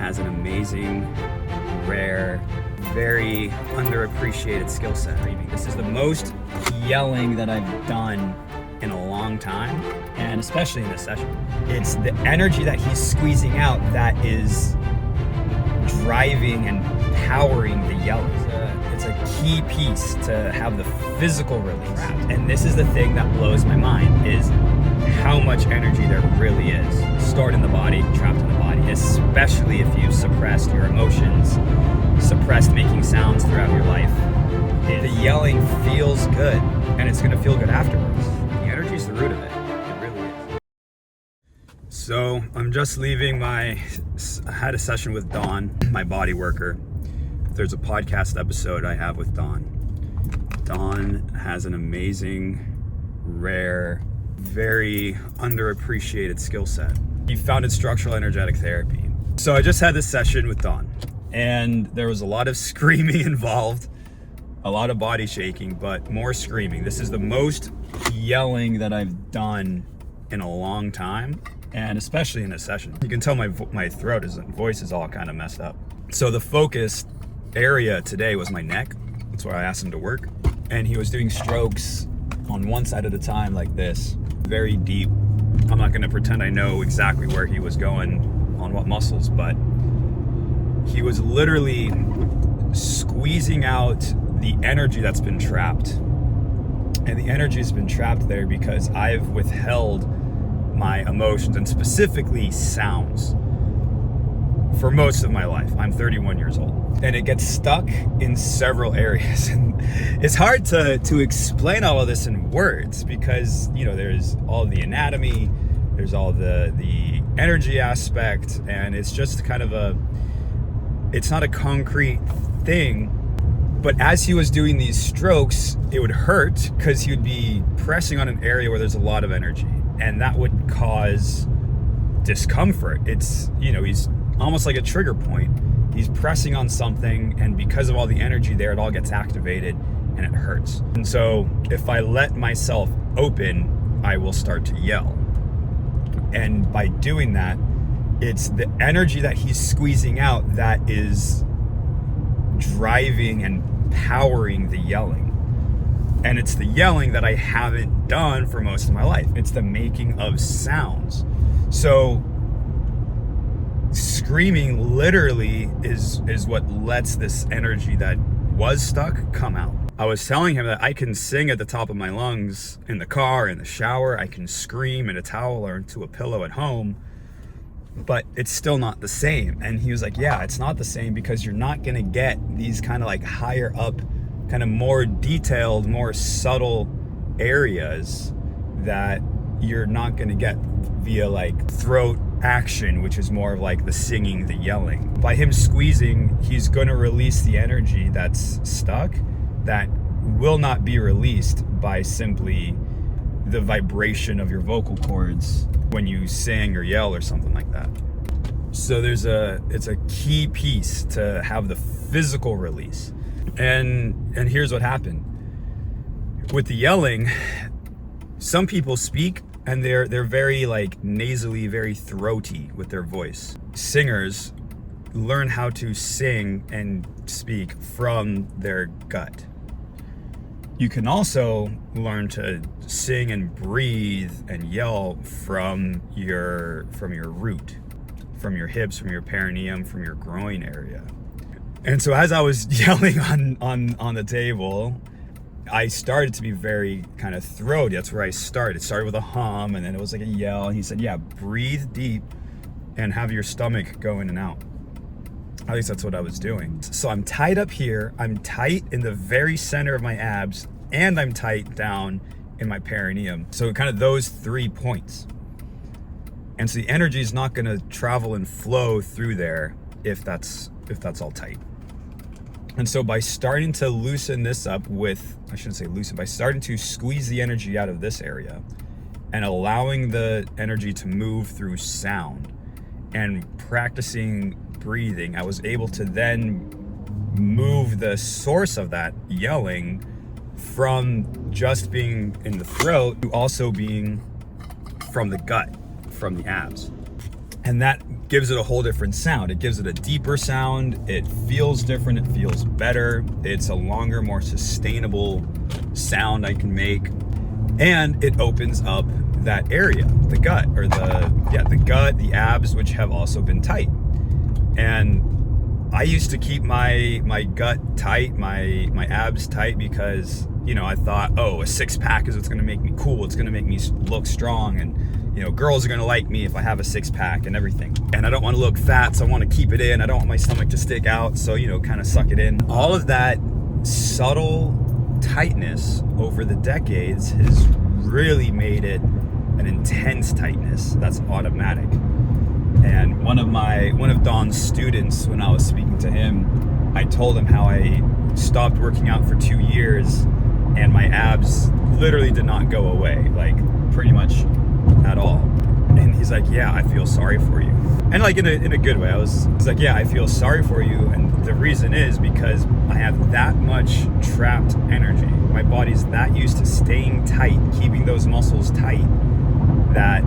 has an amazing, rare, very underappreciated skill set. This is the most yelling that I've done in a long time, and especially in this session. It's the energy that he's squeezing out that is driving and powering the yelling. It's a key piece to have the physical release. And this is the thing that blows my mind, is how much energy there really is stored in the body, trapped in the body, especially if you've suppressed your emotions, suppressed making sounds throughout your life. The yelling feels good, and it's gonna feel good afterwards. The energy is the root of it. It really is. So I'm just leaving I had a session with Dawn, my body worker. There's a podcast episode I have with Dawn. Dawn has an amazing, rare, very underappreciated skill set. He founded structural energetic therapy. So I just had this session with Dawn, and there was a lot of screaming involved, a lot of body shaking, but more screaming. This is the most yelling that I've done in a long time, and especially in this session. You can tell my voice is all kind of messed up. So the focus area today was my neck. That's where I asked him to work. And he was doing strokes on one side at a time like this, very deep. I'm not gonna pretend I know exactly where he was going on what muscles, but he was literally squeezing out the energy that's been trapped. And the energy has been trapped there because I've withheld my emotions, and specifically sounds, for most of my life. I'm 31 years old, and it gets stuck in several areas. And it's hard to explain all of this in words because, you know, there's all the anatomy, there's all the energy aspect, and it's just kind of it's not a concrete thing. But as he was doing these strokes, it would hurt because he would be pressing on an area where there's a lot of energy, and that would cause discomfort. It's, you know, he's almost like a trigger point. He's pressing on something, and because of all the energy there, it all gets activated and it hurts. And so if I let myself open, I will start to yell. And by doing that, it's the energy that he's squeezing out that is driving and powering the yelling. And it's the yelling that I haven't done for most of my life. It's the making of sounds. So screaming literally is what lets this energy that was stuck come out. I was telling him that I can sing at the top of my lungs in the car, in the shower. I can scream in a towel or into a pillow at home, but it's still not the same. And he was like, yeah, it's not the same because you're not gonna get these kind of like higher up, kind of more detailed, more subtle areas that you're not gonna get via like throat action, which is more of like the singing, the yelling. By him squeezing, he's gonna release the energy that's stuck that will not be released by simply the vibration of your vocal cords when you sing or yell or something like that. So it's a key piece to have the physical release. And here's what happened. With the yelling, some people speak and they're very like nasally, very throaty with their voice. Singers learn how to sing and speak from their gut. You can also learn to sing and breathe and yell from your root, from your hips, from your perineum, from your groin area. And so as I was yelling on the table, I started to be very kind of throaty. That's where I started. It started with a hum, and then it was like a yell. And he said, yeah, breathe deep and have your stomach go in and out. At least that's what I was doing. So I'm tight up here, I'm tight in the very center of my abs, and I'm tight down in my perineum. So kind of those 3 points. And so the energy is not gonna travel and flow through there if that's all tight. And so by starting to loosen this up by starting to squeeze the energy out of this area and allowing the energy to move through sound and practicing breathing, I was able to then move the source of that yelling from just being in the throat to also being from the gut, from the abs. And that gives it a whole different sound. It gives it a deeper sound. It feels different. It feels better. It's a longer, more sustainable sound I can make. And it opens up that area, the gut, or the gut, the abs, which have also been tight. And I used to keep my gut tight, my abs tight, because, you know, I thought, oh, a 6-pack is what's gonna make me cool. It's gonna make me look strong, and, you know, girls are gonna like me if I have a 6-pack and everything. And I don't wanna look fat, so I wanna keep it in. I don't want my stomach to stick out, so, you know, kind of suck it in. All of that subtle tightness over the decades has really made it an intense tightness that's automatic. And one of Don's students, when I was speaking to him, I told him how I stopped working out for 2 years and my abs literally did not go away, like pretty much at all. And he's like, yeah, I feel sorry for you. And like in a good way. He's like, yeah, I feel sorry for you. And the reason is because I have that much trapped energy. My body's that used to staying tight, keeping those muscles tight, that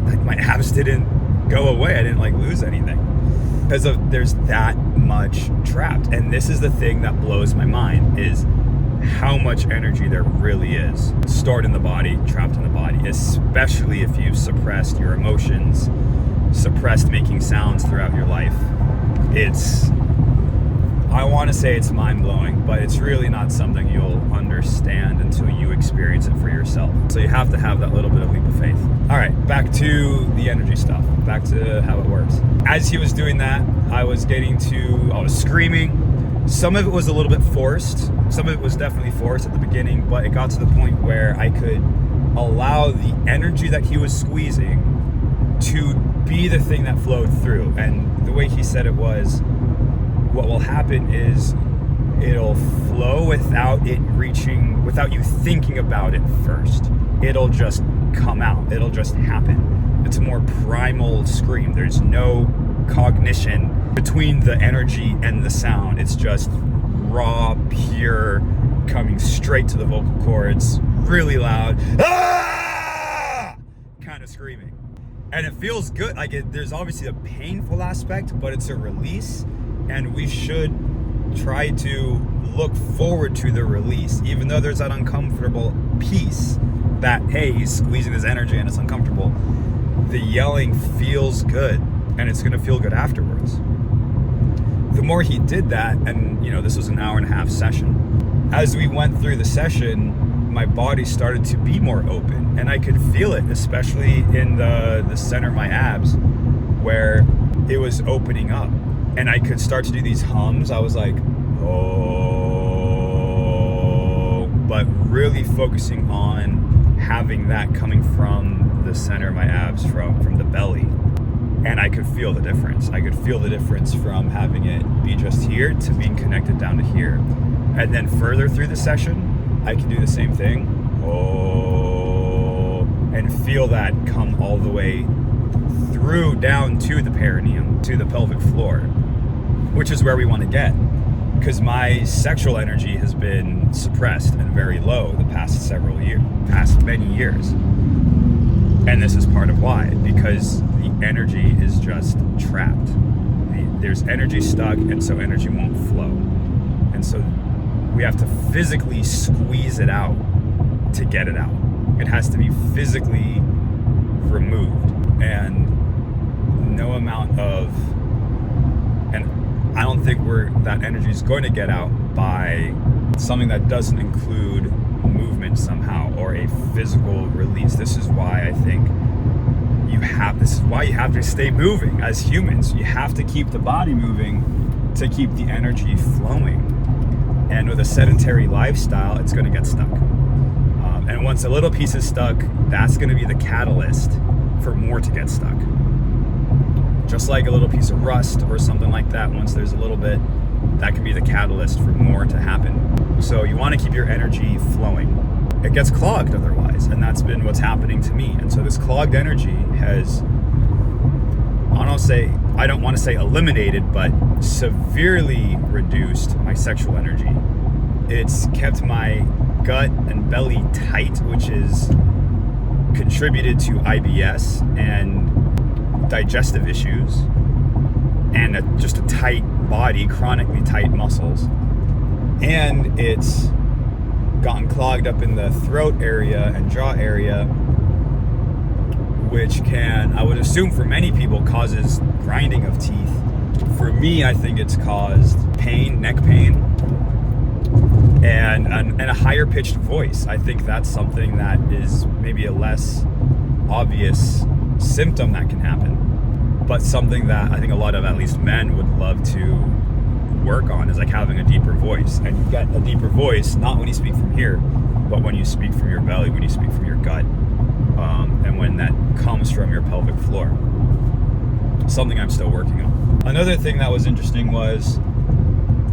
like my abs didn't go away. I didn't like lose anything because there's that much trapped. And this is the thing that blows my mind, is how much energy there really is stored in the body, trapped in the body, especially if you've suppressed your emotions, suppressed making sounds throughout your life. I want to say it's mind-blowing, but it's really not something you'll understand until you experience it for yourself. So you have to have that little bit of leap of faith. All right, back to the energy stuff, back to how it works. As he was doing that, I was screaming. Some of it was a little bit forced. Some of it was definitely forced at the beginning, but it got to the point where I could allow the energy that he was squeezing to be the thing that flowed through. And the way he said it was, what will happen is it'll flow without you thinking about it first. It'll just come out. It'll just happen. It's a more primal scream. There's no cognition between the energy and the sound. It's just raw, pure, coming straight to the vocal cords, really loud, kind of screaming. And it feels good. There's obviously a painful aspect, but it's a release. And we should try to look forward to the release, even though there's that uncomfortable piece that, hey, he's squeezing his energy and it's uncomfortable. The yelling feels good, and it's gonna feel good afterwards. The more he did that, and you know, this was an 1.5-hour session, as we went through the session, my body started to be more open, and I could feel it, especially in the center of my abs, where it was opening up. And I could start to do these hums. I was like, oh, but really focusing on having that coming from the center of my abs, from the belly. And I could feel the difference. I could feel the difference from having it be just here to being connected down to here. And then further through the session, I can do the same thing. Oh, and feel that come all the way through down to the perineum, to the pelvic floor, which is where we want to get, because my sexual energy has been suppressed and very low the past many years. And this is part of why, because the energy is just trapped. There's energy stuck, and so energy won't flow. And so we have to physically squeeze it out to get it out. It has to be physically removed. And no amount of, and I don't think that energy is going to get out by something that doesn't include movement somehow, or a physical release. This is why I think you have to stay moving as humans. You have to keep the body moving to keep the energy flowing. And with a sedentary lifestyle, it's going to get stuck. And once a little piece is stuck, that's going to be the catalyst for more to get stuck. Just like a little piece of rust or something like that, once there's a little bit, that can be the catalyst for more to happen. So you want to keep your energy flowing. It gets clogged otherwise, and that's been what's happening to me. And so this clogged energy has, I don't want to say eliminated, but severely reduced my sexual energy. It's kept my gut and belly tight, which is contributed to IBS and digestive issues and just a tight body, chronically tight muscles. And it's gotten clogged up in the throat area and jaw area, which can, I would assume for many people, causes grinding of teeth. For me, I think it's caused pain, neck pain, and a higher pitched voice. I think that's something that is maybe a less obvious symptom that can happen, but something that I think a lot of, at least men, would love to work on, is like having a deeper voice. And you get a deeper voice not when you speak from here, but when you speak from your belly, when you speak from your gut, and when that comes from your pelvic floor. Something I'm still working on. Another thing that was interesting was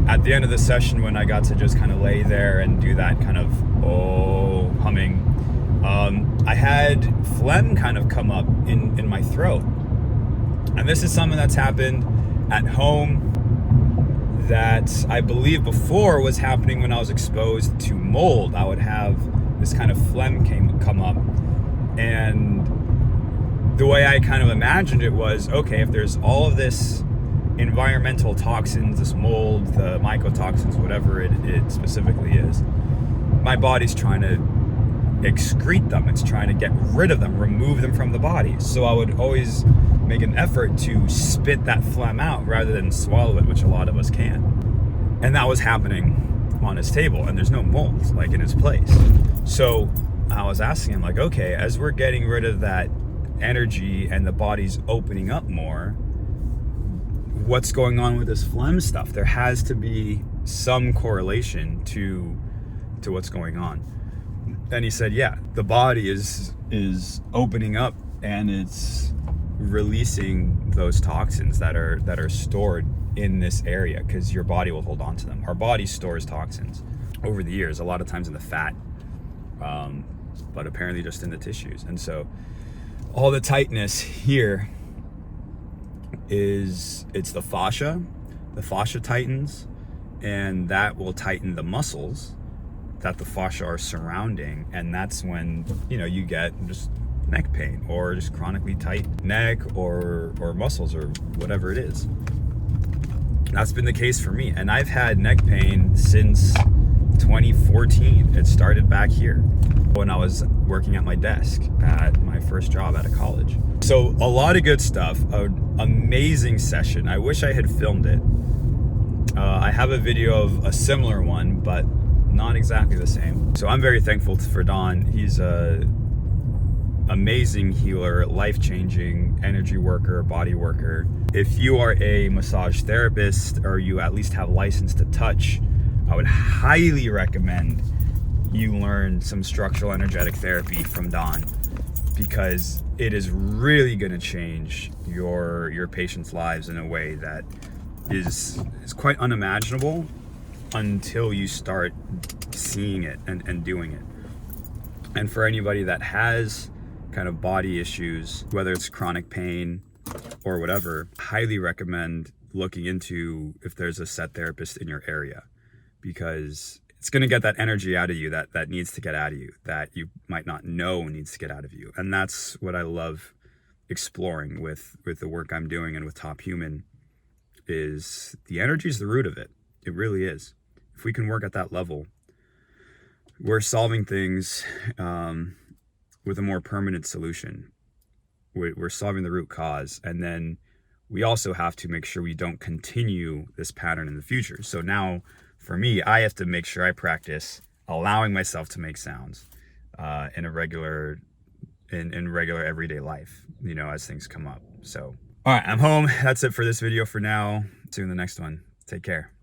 at the end of the session, when I got to just kind of lay there and do that kind of humming, I had phlegm kind of come up in my throat. And this is something that's happened at home that I believe before was happening when I was exposed to mold. I would have this kind of phlegm come up. And the way I kind of imagined it was, okay, if there's all of this environmental toxins, this mold, the mycotoxins, whatever it specifically is, my body's trying to excrete them. It's trying to get rid of them, remove them from the body. So I would always make an effort to spit that phlegm out rather than swallow it, which a lot of us can. And that was happening on his table, and there's no mold like in his place. So I was asking him, like, okay, as we're getting rid of that energy and the body's opening up more, what's going on with this phlegm stuff? There has to be some correlation to what's going on. And he said, yeah, the body is opening up and it's releasing those toxins that are stored in this area, because your body will hold on to them. Our body stores toxins over the years, a lot of times in the fat, but apparently just in the tissues. And so all the tightness here it's the fascia. The fascia tightens, and that will tighten the muscles that the fascia are surrounding, and that's when you get just neck pain or just chronically tight neck or muscles or whatever it is. That's been the case for me, and I've had neck pain since 2014. It started back here when I was working at my desk at my first job out of college. So a lot of good stuff, an amazing session. I wish I had filmed it. I have a video of a similar one, but not exactly the same. So I'm very thankful for Don. He's a amazing healer, life-changing energy worker, body worker. If you are a massage therapist, or you at least have license to touch, I would highly recommend you learn some structural energetic therapy from Don, because it is really going to change your patients' lives in a way that is quite unimaginable until you start seeing it and doing it. And for anybody that has kind of body issues, whether it's chronic pain or whatever, highly recommend looking into if there's a set therapist in your area, because it's going to get that energy out of you that needs to get out of you, that you might not know needs to get out of you. And that's what I love exploring with the work I'm doing and with Top Human, is the energy is the root of it. It really is. If we can work at that level, we're solving things with a more permanent solution. We're solving the root cause, and then we also have to make sure we don't continue this pattern in the future. So now, for me, I have to make sure I practice allowing myself to make sounds in regular everyday life, as things come up. So, all right, I'm home. That's it for this video for now. See you in the next one. Take care.